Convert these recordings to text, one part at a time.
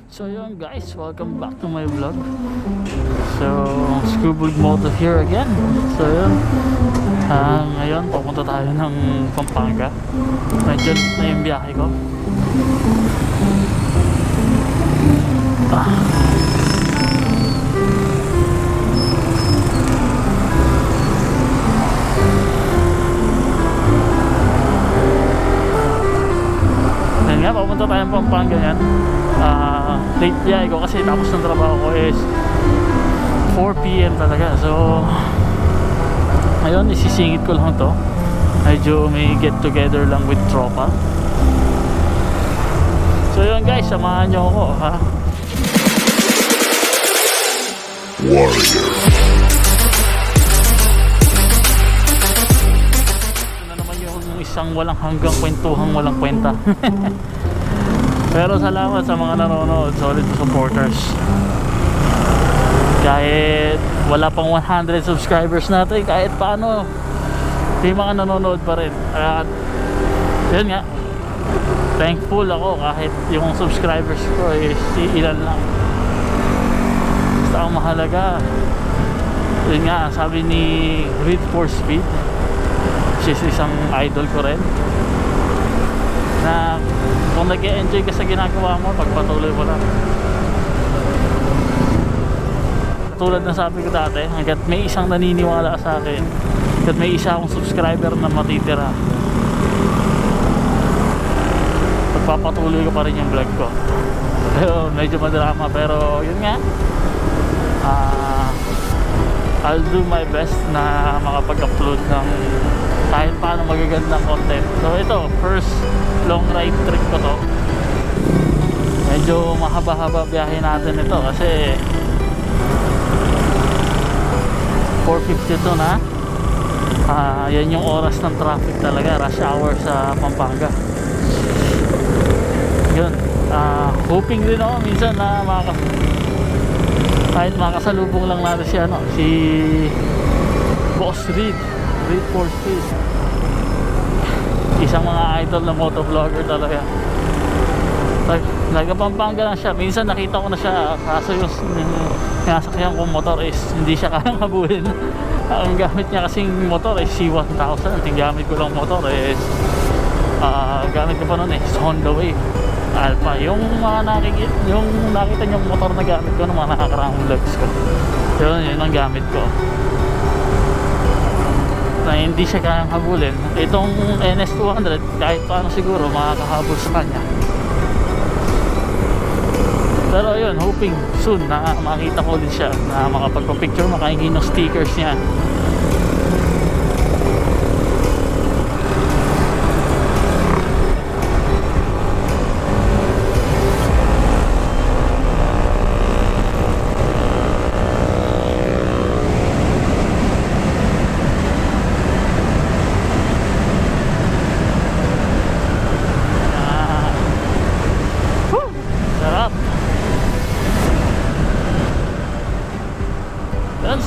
So yun guys, welcome back to my vlog. So scuba moto here again. So yun, ngayon papunta tayo ng Pampanga. Medyo na yung biyahe ko. Yan nga, papunta tayo ng Pampanga yan. Late biyahe ko kasi tapos ng trabaho ko is 4 PM talaga. So ngayon isisingit ko lang to. Medyo may get together lang with tropa. So yun guys, samahan nyo ako ha. Warrior. Ito na naman yung isang walang hanggang kwentuhang walang kwenta. Pero salamat sa mga nanonood, solid supporters. Kahit wala pang 100 subscribers natin, kahit paano may mga nanonood pa rin. At yun nga, thankful ako kahit yung subscribers ko is ilan lang. Basta ang mahalaga, yun nga, sabi ni Read for Speed, which is isang idol ko rin, na kung nag-e-enjoy ka sa ginagawa mo, pagpatuloy mo lang. Tulad na sabi ko dati, hanggat may isang naniniwala sa akin, hanggat may isa akong subscriber na matitira, pagpapatuloy ko pa rin yung vlog ko. Pero medyo madrama, pero yun nga, I'll do my best na makapag-upload ng kahit paano magagandang content. So ito, first long ride trip ko to. Medyo mahaba-haba biyahe natin ito kasi 4:52 na. Yan yung oras ng traffic talaga, rush hour sa Pampanga. Yun, hoping din ako minsan na kahit makasalubong lang natin si Boss Reed for Speed, isang mga idol na motovlogger talaga. Naga Pampanga lang siya, minsan nakita ko na siya, kaso yung sinasakyan kong motor is hindi siya kayang habulin. Ang gamit niya kasing motor is C1000. Ang gamit ko lang motor is gamit ko pa nun is Honda Wave Alpha. Yung nakita niyong motor na gamit ko ng mga nakakaramang vlogs ko, yun ang gamit ko, na hindi siya kayang habulin. Itong NS200 kahit paano siguro makakahabol sa kanya. Pero yun, hoping soon na makita ko din siya, na makapagpa-picture, makaingin ng stickers niya.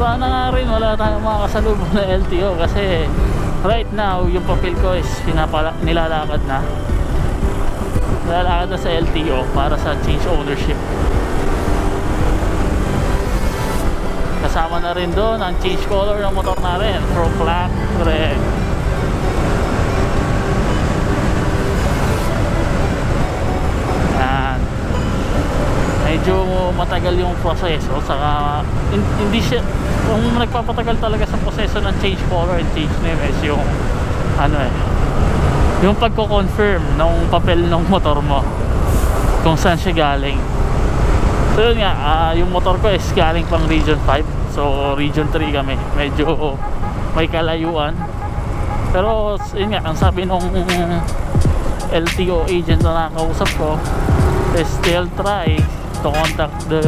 Sana nga rin wala tayong makakasalubong na LTO kasi right now yung papel ko is nilalakad na sa LTO para sa change ownership. Kasama na rin doon ang change color ng motor natin from black to red. Medyo matagal yung proseso, saka hindi siya, kung nagpapatagal talaga sa proseso ng change color and change name is yung yung pagko-confirm ng papel ng motor mo kung saan siya galing. So yun nga, yung motor ko is galing pang region 5, so region 3 kami, medyo may kalayuan. Pero yun nga, ang sabi nung LTO agent na nakausap ko is still try to contact the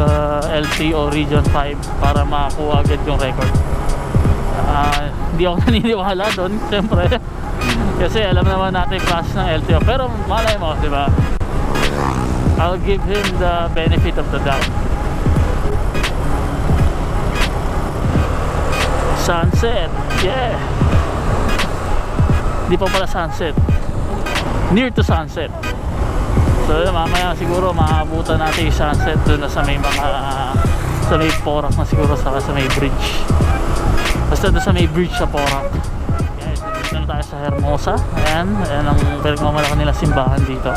LTO Region 5 para makakuha agad yung record. Hindi ako naniniwala doon, siyempre, kasi alam naman natin yung process ng LTO, pero malay mo, di ba? I'll give him the benefit of the doubt. Sunset, yeah. Hindi pa pala sunset, near to sunset. So yun, mamaya siguro maabutan natin yung sunset doon na sa may mga sa may Porac na siguro, sa may bridge, basta doon sa may bridge sa Porac. Guys, dito na tayo sa Hermosa. Ayan ang pinagmamalaki nila simbahan dito.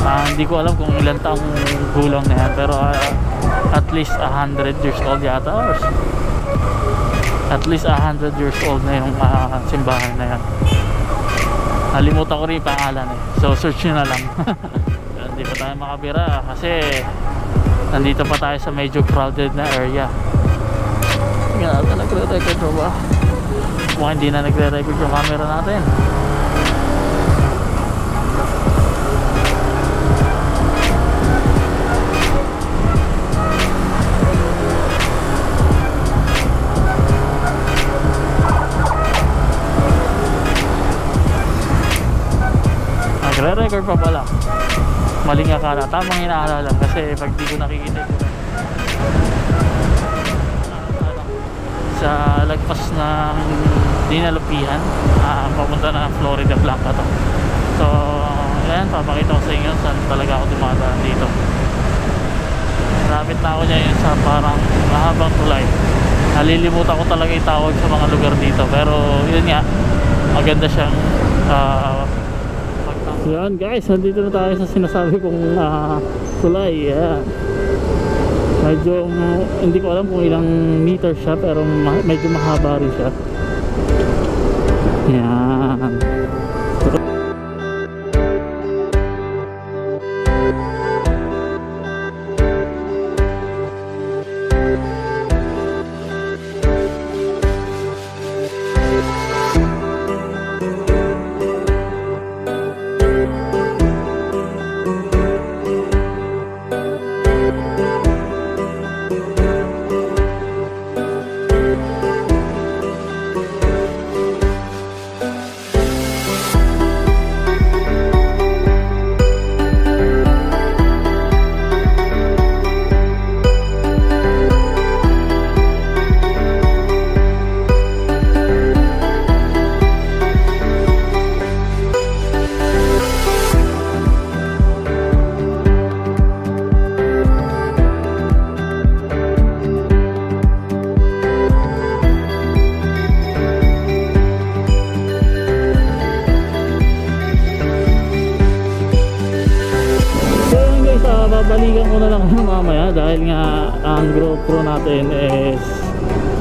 Hindi ko alam kung ilan taong gulang na yan, pero at least 100 years old yata, or at least 100 years old na yung simbahan na yan. Nalimutan ko rin yung pangalan eh, so search nyo na lang. Hindi pa tayo makabira kasi nandito pa tayo sa medyo crowded na area. Tingnan natin, nagre-record mo ba? Mukhang hindi na nagre-record yung camera natin. Nagre-record pa pala. Maling akala, tamang inaalala kasi pag di ko nakikita sa lagpas ng Dinalupihan, papunta na Florida Blanca to. So yan, papakita ko sa inyo saan talaga ako dumadaan dito. Malapit na ako niya yun sa parang mahabang tulay. Nalilimutan ko talaga yung tawag sa mga lugar dito, pero yun nga, maganda siyang yan guys, nandito na tayo sa sinasabi kong tulay. Yeah. Medyo hindi ko alam kung ilang meter siya, pero medyo mahaba rin siya. Yan. Babalikan ko na lang mamaya dahil nga ang GoPro natin is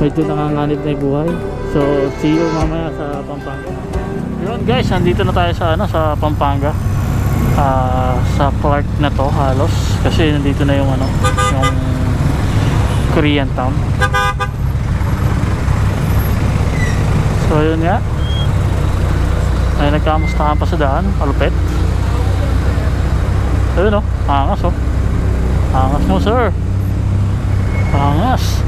medyo nanganganib na yung buhay. So see you mamaya sa Pampanga. Yun guys, nandito na tayo sa sa Pampanga. Sa park na to halos kasi nandito na yung yung Korean town. So yun nga, ay nagkamustahan pa sa daan, palupet. Ayun angas angas mo sir, angas.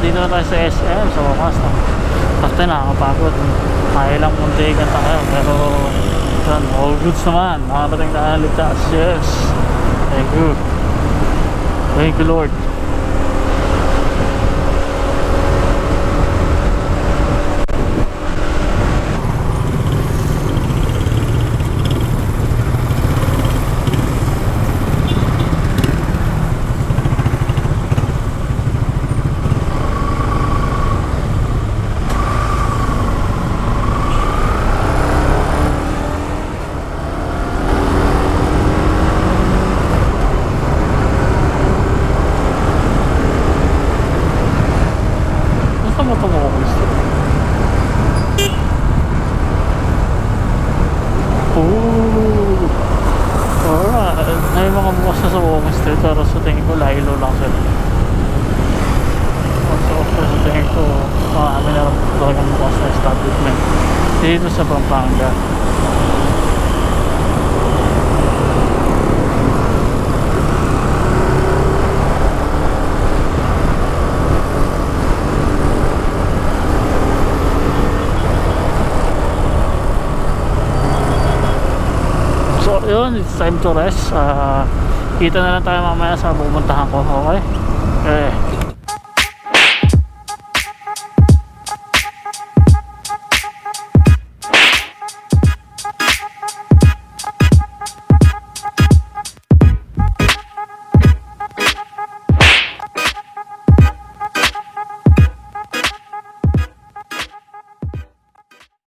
nandito na tayo sa SM. So wakas na. Basta nakakapagod. Kaya lang muntikan tayo. Pero yan, all goods naman. Nakarating na ligtas. Yes. Thank you. Thank you, Lord. Pero sa tingin ko lahilo lang sila. So sa tingin ko marami na rin talagang bukas na establishment dito sa Pampanga. So yun, it's time to rest. Kita na lang tayo mamaya sa pupuntahan ko. Okay?